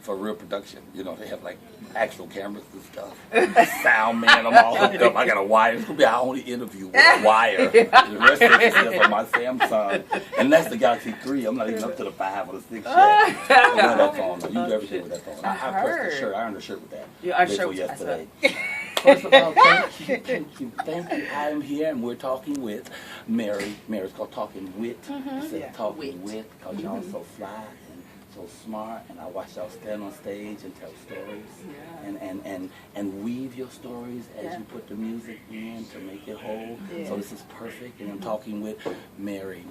for real production. You know, they have like actual cameras and stuff. Sound man, I'm all hooked up. I got a wire. It's gonna be our only interview with a wire. The rest of it is just on my Samsung, and that's the Galaxy 3. I'm not even up to the 5 or the 6 yet. I wear that phone. You do everything with that phone. I pressed the shirt. I earned a shirt with that. You earned a shirt with yesterday. First of all, thank you. I am here, and we're talking with Mary. Mary's called Talkin with. Talking with, because y'all so fly and so smart, and I watch y'all stand on stage and tell stories, and weave your stories as you put the music in to make it whole. So this is perfect, and I'm talking with Mary,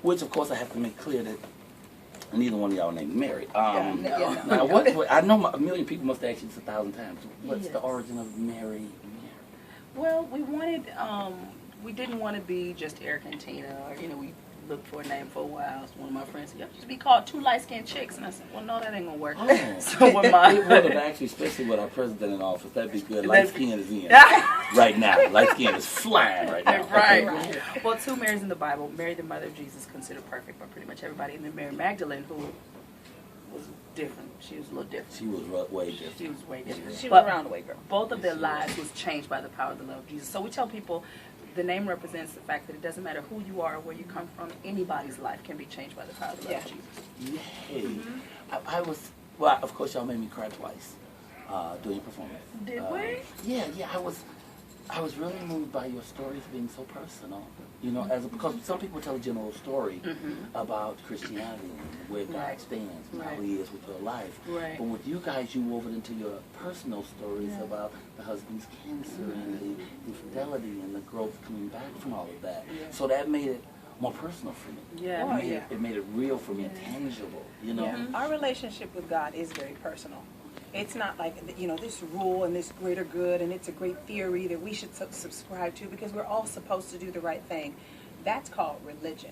which of course I have to make clear that neither one of y'all named Mary. Now, I know a million people must have asked you this 1,000 times. What's the origin of Mary? Well, we wanted, we didn't want to be just Eric and Tina, or, you know, we looked for a name for a while. So one of my friends said, "Y'all just be called two light-skinned chicks." And I said, "Well, no, that ain't gonna work." So when it would have actually, especially with our president in office, that'd be good. Light skin is in right now. Light skin is flying right now. Right. Well, two Marys in the Bible. Mary, the mother of Jesus, considered perfect by pretty much everybody, and then Mary Magdalene, who was different. She was a little different. She was way different. She was way different. She was around the way, girl. Both of their lives was changed by the power of the love of Jesus. So we tell people, the name represents the fact that it doesn't matter who you are or where you come from. Anybody's life can be changed by the power of the love of Jesus. Yay. I was, well, of course, y'all made me cry twice during your performance. Did we? Yeah, I was really moved by your stories being so personal. You know, because some people tell a general story about Christianity and where God stands and how He is with your life. But with you guys, you wove it into your personal stories about the husband's cancer and the infidelity and the growth coming back from all of that. So that made it more personal for me. It made it real for me and tangible, you know. Our relationship with God is very personal. It's not like, you know, this rule and this greater good and it's a great theory that we should subscribe to because we're all supposed to do the right thing. That's called religion.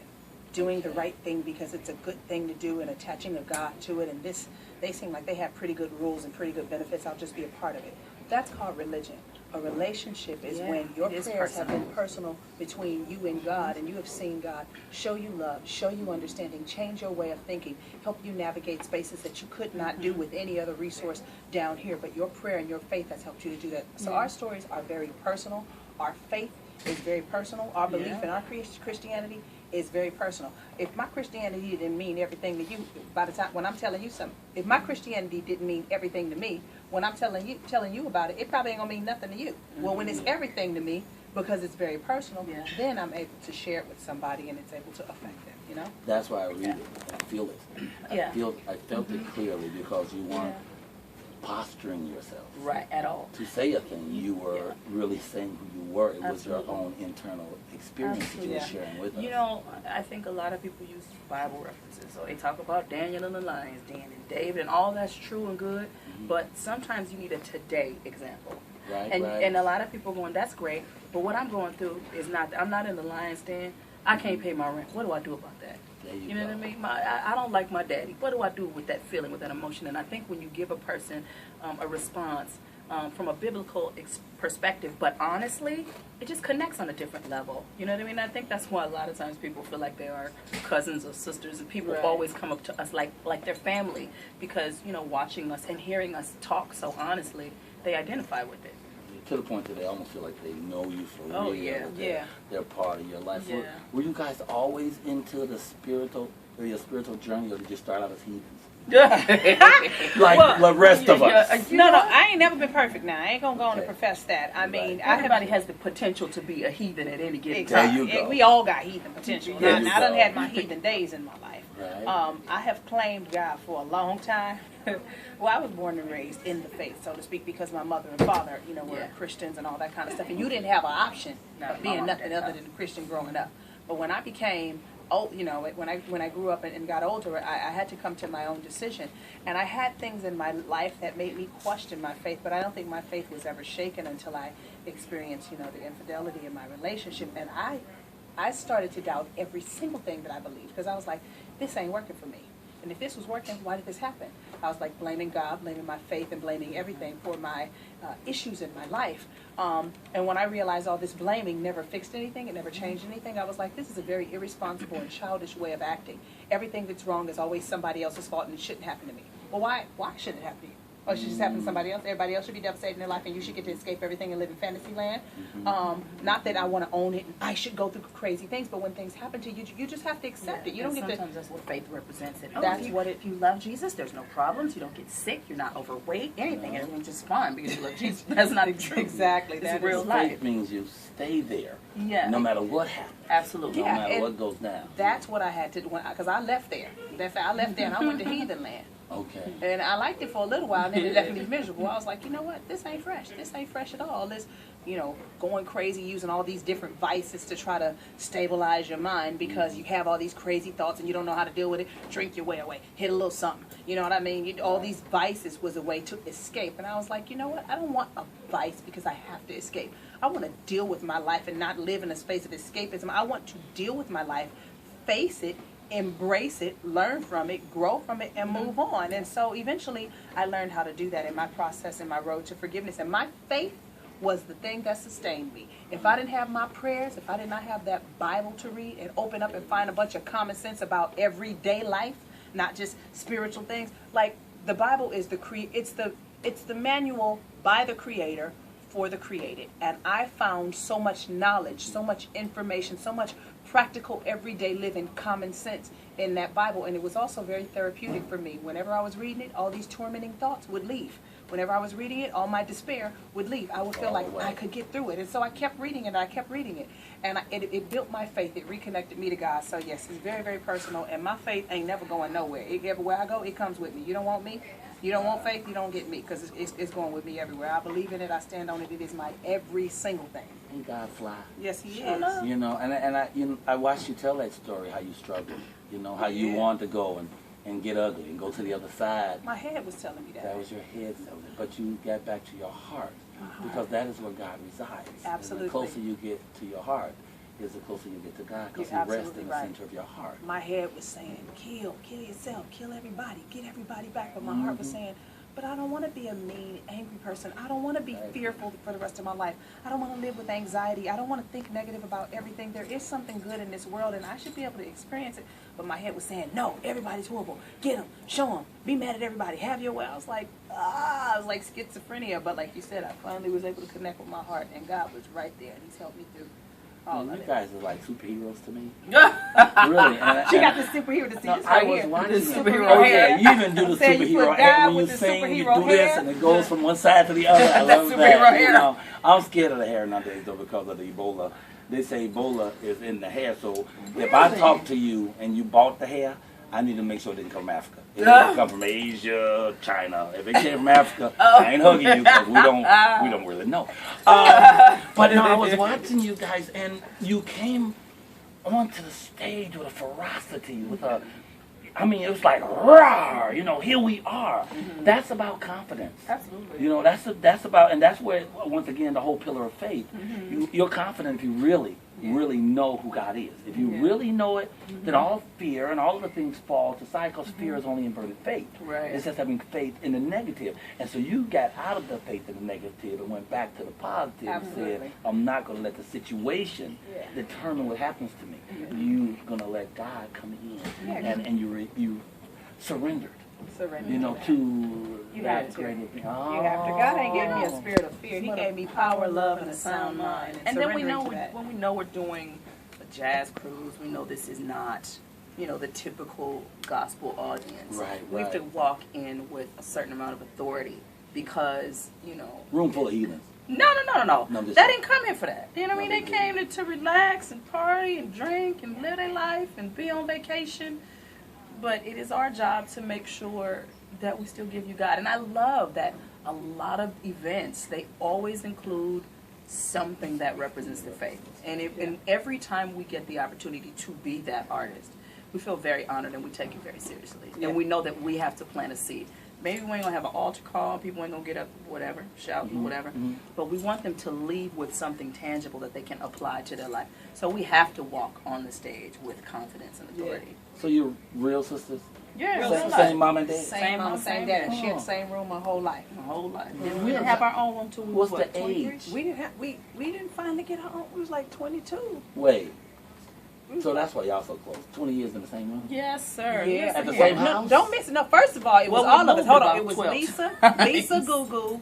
Doing the right thing because it's a good thing to do and attaching a God to it. And this, they seem like they have pretty good rules and pretty good benefits. I'll just be a part of it. That's called religion. A relationship is when your prayers have been personal between you and God, and you have seen God show you love, show you understanding, change your way of thinking, help you navigate spaces that you could not do with any other resource down here, but your prayer and your faith has helped you to do that. So our stories are very personal. Our faith is very personal. Our belief in our Christianity is very personal. If my Christianity didn't mean everything to you, by the time when I'm telling you something, if my Christianity didn't mean everything to me, when I'm telling you about it, it probably ain't gonna mean nothing to you. Well, when it's everything to me, because it's very personal, then I'm able to share it with somebody and it's able to affect them. You know. That's why I read it. I feel it. I felt it clearly because you weren't posturing yourself at all to say a thing. You were really saying who you were. It was your own internal experience that you were sharing with us. You know, I think a lot of people use Bible references. So they talk about Daniel and the lions, Dan and David, and all that's true and good, but sometimes you need a today example. And a lot of people going, that's great, but what I'm going through is not, I'm not in the lion's den. I can't pay my rent. What do I do about that? You know what I mean? I don't like my daddy. What do I do with that feeling, with that emotion? And I think when you give a person a response from a biblical perspective, but honestly, it just connects on a different level. You know what I mean? I think that's why a lot of times people feel like they are cousins or sisters, and people always come up to us like their family because, you know, watching us and hearing us talk so honestly, they identify with it. To the point that they almost feel like they know you for real. They're part of your life. Were you guys always into your spiritual journey, or did you start out as heathens? Like the rest of us. No, I ain't never been perfect now. I ain't going to go on and profess that. I mean, everybody has the potential to be a heathen at any given time. There you go. We all got heathen potential. Now, I done had my heathen days in my life. I have claimed God for a long time. Well, I was born and raised in the faith, so to speak, because my mother and father, you know, were Christians and all that kind of stuff. And you didn't have an option of being nothing other than a Christian growing up. But when I became old, you know, when I grew up and got older, I had to come to my own decision. And I had things in my life that made me question my faith, but I don't think my faith was ever shaken until I experienced, you know, the infidelity in my relationship. And I started to doubt every single thing that I believed because I was like, this ain't working for me. And if this was working, why did this happen? I was like blaming God, blaming my faith, and blaming everything for my issues in my life. And when I realized all this blaming never fixed anything, it never changed anything, I was like, this is a very irresponsible and childish way of acting. Everything that's wrong is always somebody else's fault and it shouldn't happen to me. Well, why should it happen to you? Or it should just happen to somebody else. Everybody else should be devastated in their life, and you should get to escape everything and live in fantasy land. Not that I want to own it, and I should go through crazy things, but when things happen to you, you just have to accept it. You don't get to. Sometimes that's what faith represents. It. That's what it. If you love Jesus, there's no problems. You don't get sick. You're not overweight. Anything. Everything's just fine because you love Jesus. That's not true. Exactly. It's That real is life. Faith means you stay there. Yeah. No matter what happens. Absolutely. No Yeah, matter and what goes down. That's what I had to do because I left there. I left there and I went to heathen land. Okay. And I liked it for a little while, and then it left me miserable. I was like, you know what? This ain't fresh. This ain't fresh at all. This, going crazy, using all these different vices to try to stabilize your mind because you have all these crazy thoughts and you don't know how to deal with it. Drink your way away. Hit a little something. You know what I mean? All these vices was a way to escape. And I was like, you know what? I don't want a vice because I have to escape. I want to deal with my life and not live in a space of escapism. I want to deal with my life, face it, embrace it, learn from it, grow from it, and move on. And so eventually I learned how to do that in my process, in my road to forgiveness. And my faith was the thing that sustained me. If I didn't have my prayers, if I did not have that Bible to read and open up and find a bunch of common sense about everyday life, not just spiritual things, like the Bible is it's the manual by the Creator for the created. And I found so much knowledge, so much information, so much practical everyday living common sense in that Bible. And it was also very therapeutic for me. Whenever I was reading it, all these tormenting thoughts would leave. Whenever I was reading it, all my despair would leave. I would feel like I could get through it. And so I kept reading it, and I kept reading it. And it built my faith. It reconnected me to God. So yes, it's very, very personal. And my faith ain't never going nowhere. Everywhere I go, it comes with me. You don't want me? You don't want faith, you don't get me, because it's going with me everywhere. I believe in it, I stand on it. It is my every single thing. Ain't God fly? Yes, He is. I watched you tell that story, how you struggled. How you wanted to go and get ugly and go to the other side. My head was telling me that. That was your head, but you got back to your heart, because that is where God resides. Absolutely. And the closer you get to your heart, is the closer you get to God, because He rests in the center of your heart. My head was saying, kill yourself, kill everybody, get everybody back. But my heart was saying, but I don't want to be a mean, angry person. I don't want to be fearful for the rest of my life. I don't want to live with anxiety. I don't want to think negative about everything. There is something good in this world, and I should be able to experience it. But my head was saying, no, everybody's horrible. Get them, show them, be mad at everybody, have your way. I was like schizophrenia. But like you said, I finally was able to connect with my heart, and God was right there, and He's helped me through. You guys are like superheroes to me. Really? And She got the superhero to see this I right was here. watching The it. superhero Oh hair. yeah, you even do the superhero hair when you sing. You do this, and it goes from one side to the other. I love that. Hair. I'm scared of the hair nowadays though, because of the Ebola. They say Ebola is in the hair. So if I talk to you and you bought the hair, I need to make sure it didn't come from Africa. It didn't come from Asia, China. If it came from Africa, I ain't hugging you because we don't really know. But no, I was watching you guys, and you came onto the stage with a ferocity, it was like, rawr, here we are. That's about confidence. Absolutely. That's about, and that's where, once again, the whole pillar of faith. You're confident if you really know who God is. If you really know it, then all fear and all of the things fall to side, because fear is only inverted faith. Right. It's just having faith in the negative. And so you got out of the faith in the negative and went back to the positive. Absolutely. And said, I'm not going to let the situation determine what happens to me. You're going to let God come in. And you surrendered. To that greater thing. You have to. God ain't giving me a spirit of fear. He gave me power, love, and a sound mind. And then when we know we're doing a jazz cruise, we know this is not, the typical gospel audience. Right. We have to walk in with a certain amount of authority because, Room full of heathens. No. No, They didn't come here for that. You know what I mean? They came to relax and party and drink and live their life and be on vacation. But it is our job to make sure that we still give you God. And I love that a lot of events, they always include something that represents the faith. And every time we get the opportunity to be that artist, we feel very honored and we take it very seriously. And we know that we have to plant a seed. Maybe we ain't going to have an altar call, people ain't going to get up, whatever, shouting, whatever. But we want them to leave with something tangible that they can apply to their life. So we have to walk on the stage with confidence and authority. So you're real sisters? Yeah, same mom and dad? Same mom, same dad. She had the same room my whole life. We didn't have our own room till we What's was, the age? We didn't finally get our own. We was like 22. Wait. So that's why y'all so close. 20 years in the same room? Yes, sir. Yeah. At the same house? No, don't miss it. No, first of all, it was Well, all of us. Hold on. about It was 12. Lisa, Gugu,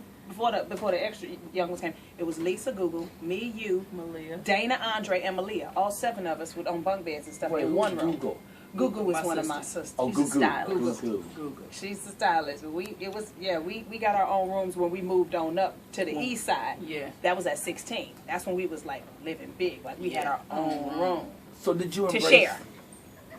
before the extra young ones came. It was Lisa, Gugu, me, you, Malia, Dana, Andre, and Malia. All 7 of us on bunk beds and stuff Wait, in one room. Google. Gugu was My one of sister. my sisters. Oh, She's a Gugu. stylist. Gugu. She's the stylist. We got our own rooms when we moved on up to the east side. Yeah. That was at 16. That's when we was like living big. Like we had our own room So did you to embrace... share.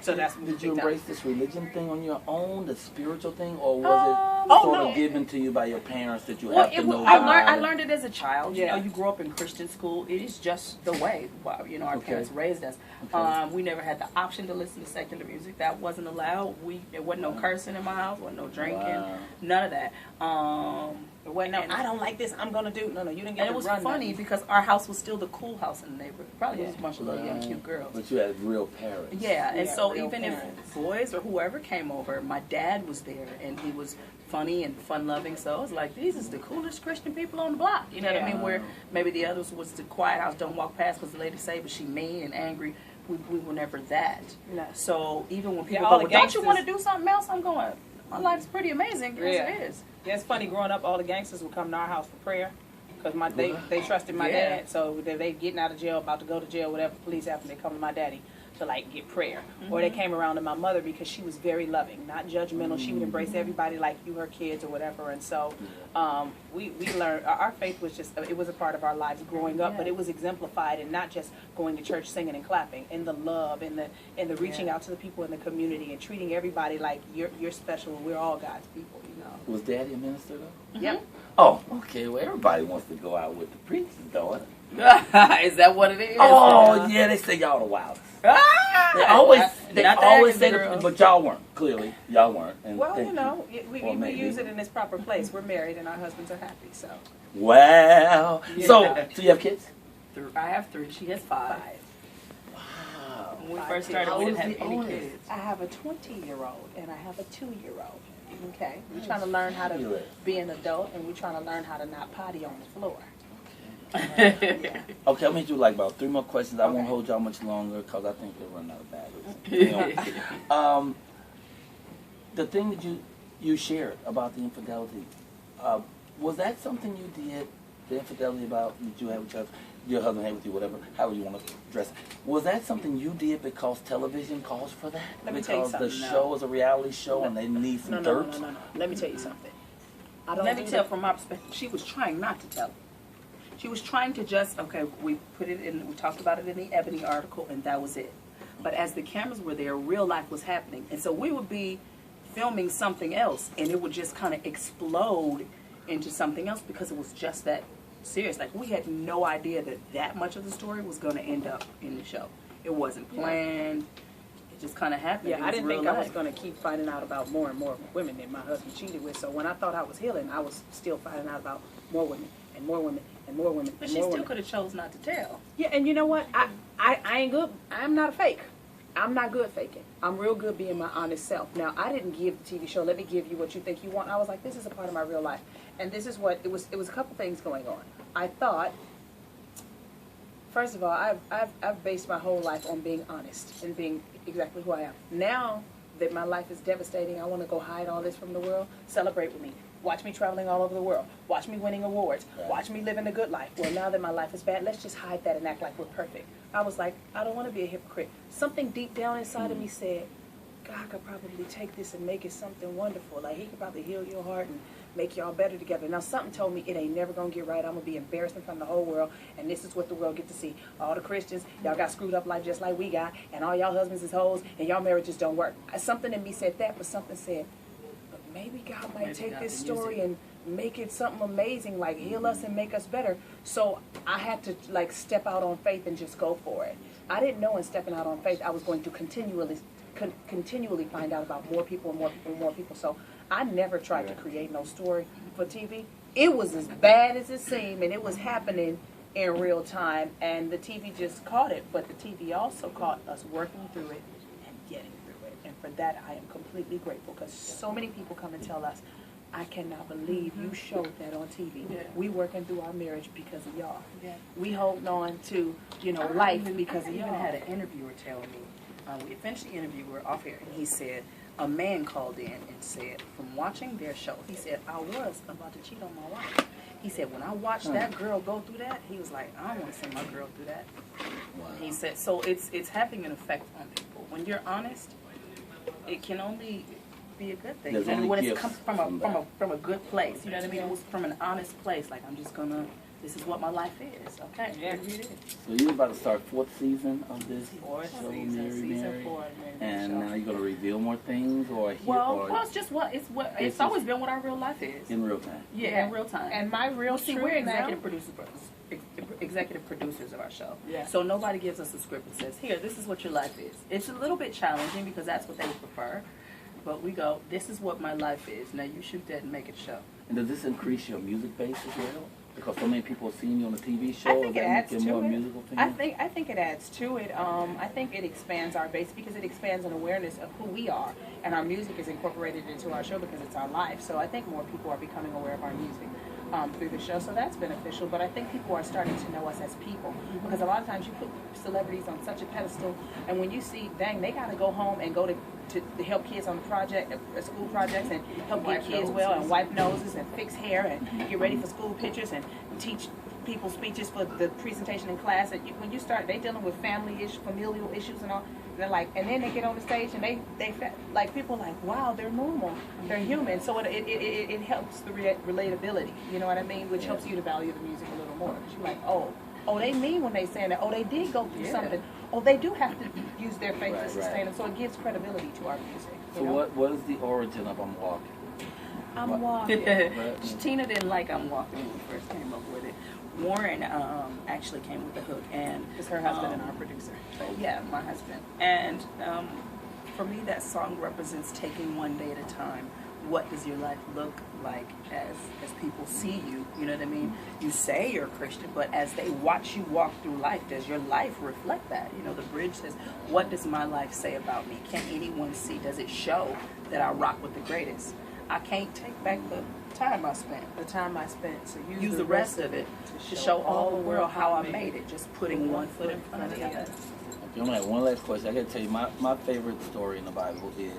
So that's what Did you we done. embrace this religion thing on your own, the spiritual thing, or was it sort of given to you by your parents that you have to know? I learned it as a child. Yeah. You know, you grew up in Christian school. It is just the way, you know, our parents raised us. Okay. We never had the option to listen to secular music. That wasn't allowed. There wasn't no cursing in my house. Wasn't no drinking. None of that. I don't like this. I'm gonna do. No, you didn't get. And it was funny because our house was still the cool house in the neighborhood. Probably was a bunch of little young cute girls. But you had real parents. Yeah, and so even parents. if boys or whoever came over, my dad was there, and he was funny and fun-loving. So I was like, these is the coolest Christian people on the block. You know what I mean? Where maybe the others was the quiet house, don't walk past because the lady say, but she mean and angry. We were never that. No. So even when people all go, the well, don't you gangsters- want to do something else? I'm going, my life's pretty amazing. Yes, it is. Yeah, it's funny growing up. All the gangsters would come to our house for prayer because they trusted my dad. So they getting out of jail, about to go to jail, whatever. Police after they come to my daddy to like get prayer, or they came around to my mother because she was very loving, not judgmental. She would embrace everybody like you, her kids or whatever. And so we learned our faith was just it was a part of our lives growing up, but it was exemplified in not just going to church singing and clapping, in the love, in the reaching out to the people in the community and treating everybody like you're special and we're all God's people. You know. Was Daddy a minister though? Yep. Oh, okay. Well, everybody wants to go out with the preacher's daughter. Is that what it is? Oh, yeah. They say y'all the wildest. They always say that, but y'all weren't. Clearly, y'all weren't. And Well, you know, we use it in its proper place. We're married and our husbands are happy, so. Wow. Yeah. So you have kids? I have 3. She has 5. Wow. When we 5 first kids. started, How we old didn't is have the any oldest? kids. I have a 20-year-old and I have a 2-year-old. Okay, we're trying to learn how to Fabulous. be an adult and we're trying to learn how to not potty on the floor. Okay, I'm going to do like about 3 more questions. I won't hold y'all much longer because I think they're running out of batteries. Anyway, the thing that you shared about the infidelity, was that something you did, the infidelity about that you had with your husband had with you, whatever, however you want to dress it. Was that something you did because television calls for that? Let me tell you because the something. show is a reality show and they need some dirt? No. Let me tell you something. Let me tell from my perspective, she was trying not to tell. She was trying to just, we put it in, we talked about it in the Ebony article, and that was it. But as the cameras were there, real life was happening. And so we would be filming something else, and it would just kind of explode into something else because it was just that serious. Like, we had no idea that much of the story was going to end up in the show. It wasn't planned. It just kind of happened. Yeah, I didn't think I was going to keep finding out about more and more women that my husband cheated with. So when I thought I was healing, I was still finding out about more women and more women and more women. But she still could have chose not to tell. Yeah, and you know what? I ain't good. I'm not a fake. I'm not good faking. I'm real good being my honest self. Now, I didn't give the TV show, let me give you what you think you want. I was like, this is a part of my real life. And this is what, it was a couple things going on. I thought, first of all, I've based my whole life on being honest and being exactly who I am. Now that my life is devastating, I want to go hide all this from the world. Celebrate with me. Watch me traveling all over the world. Watch me winning awards. Watch me living a good life. Well, now that my life is bad, let's just hide that and act like we're perfect. I was like, I don't want to be a hypocrite. Something deep down inside of me said, God could probably take this and make it something wonderful. Like, he could probably heal your heart and make y'all better together. Now, something told me it ain't never going to get right. I'm going to be embarrassed in front of the whole world, and this is what the world get to see. All the Christians, y'all got screwed up life just like we got, and all y'all husbands is hoes, and y'all marriages don't work. Something in me said that, but something said, but maybe God might take this story and make it something amazing, like heal us and make us better. So I had to, like, step out on faith and just go for it. I didn't know in stepping out on faith I was going to continually find out about more people and more people and more people. So I never tried to create no story for TV. It was as bad as it seemed, and it was happening in real time, and the TV just caught it. But the TV also caught us working through it and getting through it. And for that, I am completely grateful, because so many people come and tell us, I cannot believe you showed that on TV. Yeah. We working through our marriage because of y'all. Yeah. We holding on to, life because of I y'all. even had an interviewer tell me, we finished the interview, we're off air, and he said, a man called in and said, from watching their show, he said, I was about to cheat on my wife. He said, when I watched that girl go through that, he was like, I don't want to send my girl through that. Wow. He said, so it's having an effect on people. When you're honest, it can only be a good thing. When it comes from a good place, you know what I mean? It was from an honest place. Like, I'm just gonna. This is what my life is. Okay. Yeah. So you're about to start 4th season of this show, Season Mary. 4. And now you're gonna reveal more things, or it's just it's always been what our real life is in real time. Yeah, in real time. And my real we're executive producers of our show. Yeah. So nobody gives us a script and says, here, this is what your life is. It's a little bit challenging because that's what they would prefer. But we go, this is what my life is. Now you shoot that and make it show. And does this increase your music base as well? Because so many people have seen you on the TV show. I think it adds to more it. Musical thing? I think it adds to it. I think it expands our base because it expands an awareness of who we are, and our music is incorporated into our show because it's our life. So I think more people are becoming aware of our music through the show. So that's beneficial. But I think people are starting to know us as people because a lot of times you put celebrities on such a pedestal, and when you see, dang, they got to go home and go to help kids on school projects and help get kids well and wipe noses and fix hair and get ready for school pictures and teach people speeches for the presentation in class. And when you start, they dealing with familial issues and all. They're like, and then they get on the stage and they like people are like, wow, they're normal, they're human. So it helps the relatability. You know what I mean? Which helps you to value the music a little more. You're like, oh, they mean when they saying that. Oh, they did go through something. Oh, they do have to use their faith to sustain them. So it gives credibility to our music. So what is the origin of I'm Walking? I'm Walking. Tina didn't like I'm Walking when we first came up with it. Warren actually came with the hook, and it's her husband and our producer. Yeah, my husband. And for me, that song represents taking one day at a time. What does your life look like as people see you? You know what I mean? You say you're a Christian, but as they watch you walk through life, does your life reflect that? You know, the bridge says, what does my life say about me? Can anyone see? Does it show that I rock with the greatest? I can't take back the time I spent. The time I spent. So use the rest of it to show all the world how I made it. Just putting one foot in front of the other. Okay, I'm gonna have one last question. I gotta tell you, my favorite story in the Bible is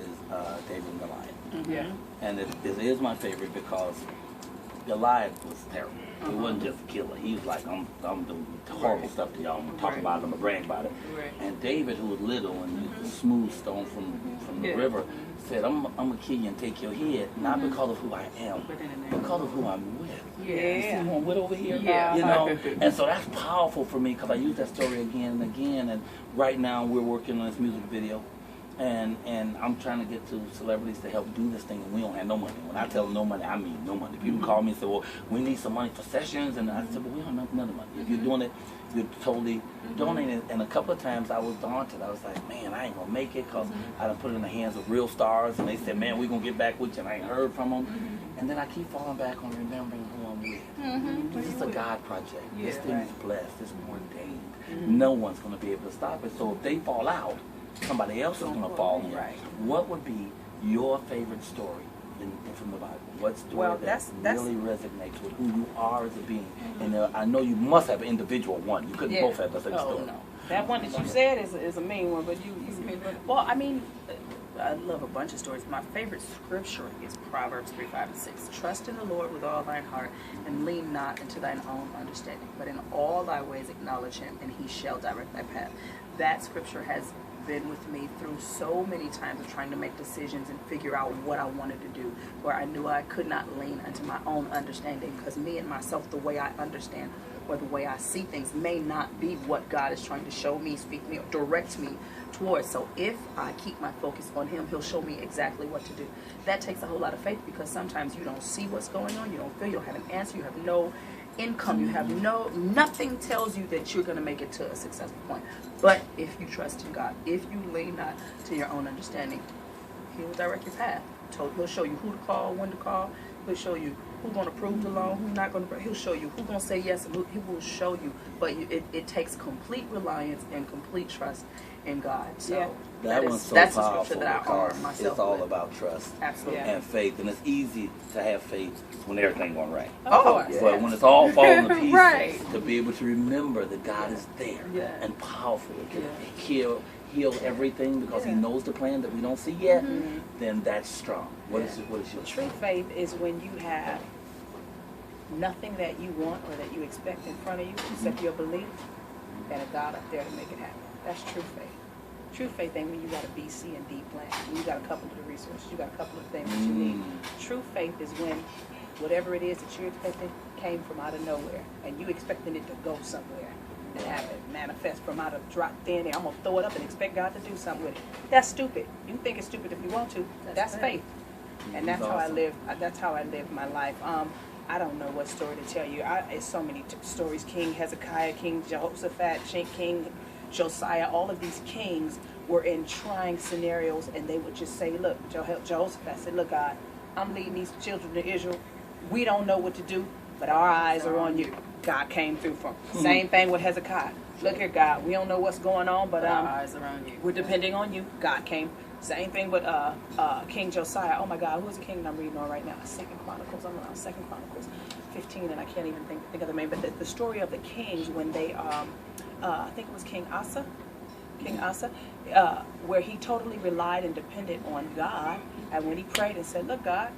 David and Goliath. Yeah. And it is my favorite because Goliath was terrible. He wasn't just a killer. He was like, I'm doing horrible stuff to y'all. I'm gonna talk about it. I'm gonna brag about it. Right. And David, who was little and used a smooth stone from the river, said, I'm gonna kill you and take your head, not because of who I am, but because of who I'm with. Yeah. You see who I'm with over here? Yeah. You know? And so that's powerful for me because I use that story again and again. And right now we're working on this music video. And I'm trying to get to celebrities to help do this thing, and we don't have no money. When I tell them no money, I mean no money. People call me and say, well, we need some money for sessions, and I said, well, we don't have none of money. If you're doing it, you're totally donating. And a couple of times I was daunted. I was like, man, I ain't going to make it because I done put it in the hands of real stars, and they said, man, we're going to get back with you, and I ain't heard from them. And then I keep falling back on remembering who I'm with. This is a God project. This thing is blessed. It's ordained. No one's going to be able to stop it. So if they fall out, somebody else is going to fall in. Right. What would be your favorite story from the Bible? What story that really resonates with who you are as a being? And I know you must have an individual one. You couldn't both have the same story. No. That one that you said is a mean one, but you well, I mean, I love a bunch of stories. My favorite scripture is Proverbs 3:5-6. Trust in the Lord with all thine heart, and lean not into thine own understanding, but in all thy ways acknowledge him, and he shall direct thy path. That scripture has been with me through so many times of trying to make decisions and figure out what I wanted to do, where I knew I could not lean into my own understanding, because me and myself, the way I understand or the way I see things may not be what God is trying to show me, speak me, or direct me towards. So if I keep my focus on him, he'll show me exactly what to do. That takes a whole lot of faith, because sometimes you don't see what's going on, you don't feel, you don't have an answer, you have no income, you have nothing tells you that you're going to make it to a successful point. But if you trust in God, if you lean not to your own understanding, he will direct your path. He'll show you who to call, when to call. He'll show you who's going to approve the loan, who's not going to. He'll show you who's going to say yes, and he will show you. But it takes complete reliance and complete trust. in God. So that one's so that's powerful the scripture that I arm myself it's all with. about trust Absolutely. and faith, and it's easy to have faith when everything's going right. Oh, But when it's all falling to pieces, Right. to be able to remember that God is there and powerful, and can heal everything because He knows the plan that we don't see yet, then that's strong. What is your true faith is when you have nothing that you want or that you expect in front of you except your belief and a God up there to make it happen. That's true faith. True faith ain't when you got a B, C, and D plan. When you got a couple of the resources, you got a couple of things that you need. True faith is when whatever it is that you're expecting came from out of nowhere and you expecting it to go somewhere and have it manifest from out of drop thin air. I'm gonna throw it up and expect God to do something with it. That's stupid. You can think it's stupid if you want to. That's faith. And that's how I live. That's how I live my life. I don't know what story to tell you. It's so many stories. King Hezekiah, King Jehoshaphat, King Josiah, all of these kings were in trying scenarios, and they would just say, look, Jehoshaphat said, look, God, I'm leading these children of Israel. We don't know what to do, but our eyes are on you. God came through for them. Same thing with Hezekiah. Look here, God, we don't know what's going on, but our eyes are on you. We're depending on you. God came. Same thing with King Josiah. Oh my God, who's the king I'm reading on right now? Second Chronicles. I'm on Second Chronicles 15, and I can't even think of the name. But the story of the kings when they, I think it was King Asa, where he totally relied and depended on God. And when he prayed and said, "Look, God,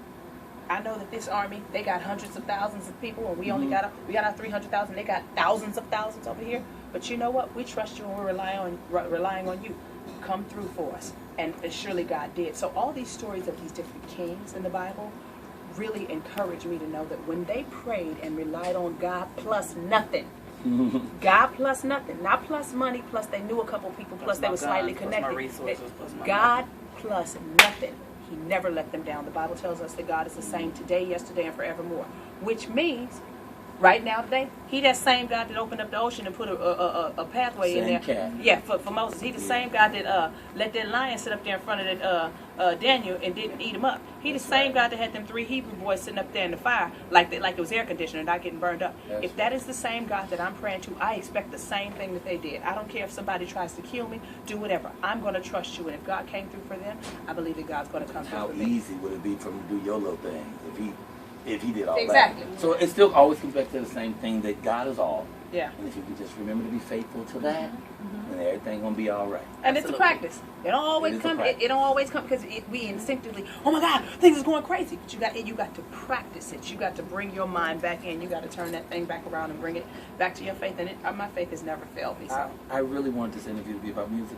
I know that this army, they got hundreds of thousands of people, and we only got our 300,000. They got thousands of thousands over here. But you know what? We trust you, and we're relying on you. Come through for us." And surely God did. So all these stories of these different kings in the Bible really encourage me to know that when they prayed and relied on God plus nothing, God plus nothing, not plus money, plus they knew a couple people, plus they were slightly connected. God plus nothing. He never let them down. The Bible tells us that God is the same today, yesterday, and forevermore. Which means, right now, today, He that same God that opened up the ocean and put a pathway in there. Cat. Yeah, for Moses. He the same God that let that lion sit up there in front of that Daniel and didn't eat him up. He the same God that had them 3 Hebrew boys sitting up there in the fire like it was air conditioner, not getting burned up. If that is the same God that I'm praying to, I expect the same thing that they did. I don't care if somebody tries to kill me, do whatever. I'm going to trust you, and if God came through for them, I believe that God's going to come through for me. How easy would it be for him to do your little thing if he did all Exactly. that? So it still always comes back to the same thing, that God is all. Yeah. And if you can just remember to be faithful to that, then everything's gonna be all right. And Absolutely. It's a practice. It don't always come. It Don't always come because we instinctively, oh my God, things is going crazy. But you got to practice it. You got to bring your mind back in. You got to turn that thing back around and bring it back to your faith. And my faith has never failed me. So I really wanted this interview to be about music,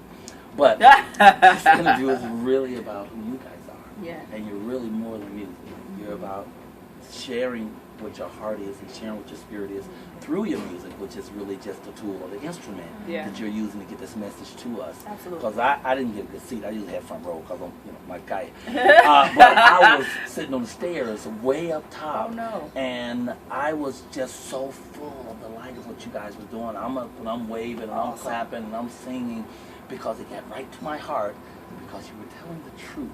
but this interview is really about who you guys are. Yeah. And you're really more than music. You're about sharing what your heart is and sharing what your spirit is through your music, which is really just a tool or the instrument that you're using to get this message to us. Absolutely. Because I didn't get a good seat. I usually have front row because I'm my guy. But I was sitting on the stairs way up top. Oh, no. And I was just so full of the light of what you guys were doing. I'm up and I'm waving and I'm clapping and I'm singing because it got right to my heart, because you were telling the truth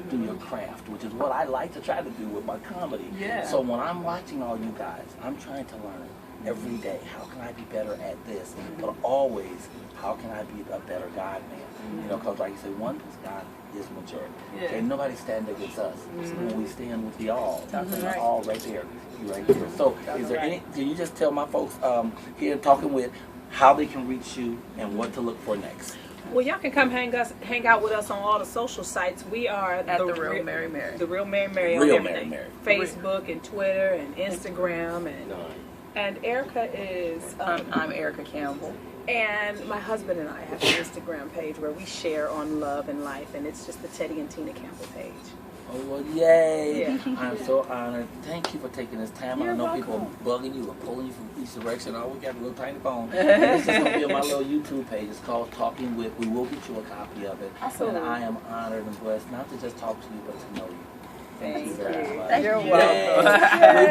through your craft, which is what I like to try to do with my comedy. Yeah. So when I'm watching all you guys, I'm trying to learn every day, how can I be better at this? But always, how can I be a better God man? Because like you say, one plus God is majority. Yeah. Okay, nobody stand against us. When we stand with the all, that's the all right there, right here. So is there any, can you just tell my folks here Talking With how they can reach you and what to look for next? well, y'all can come hang out with us on all the social sites. We are At the Real Mary Mary. The Real Mary Mary on Real everything. Mary Facebook and Twitter and Instagram and Erica is I'm Erica Campbell. and my husband and I have an Instagram page where we share on love and life, and it's just the Teddy and Tina Campbell page. Oh, well, yay. Yeah. I'm so honored. Thank you for taking this time. You're I know welcome. people are bugging you or pulling you from each direction. Oh, we got a little tiny phone. And it's just going to be on my little YouTube page. It's called Talking With. We will get you a copy of it. Absolutely. And I am honored and blessed not to just talk to you, but to know you. Thank you. very much. Thank You're you. welcome. Yay.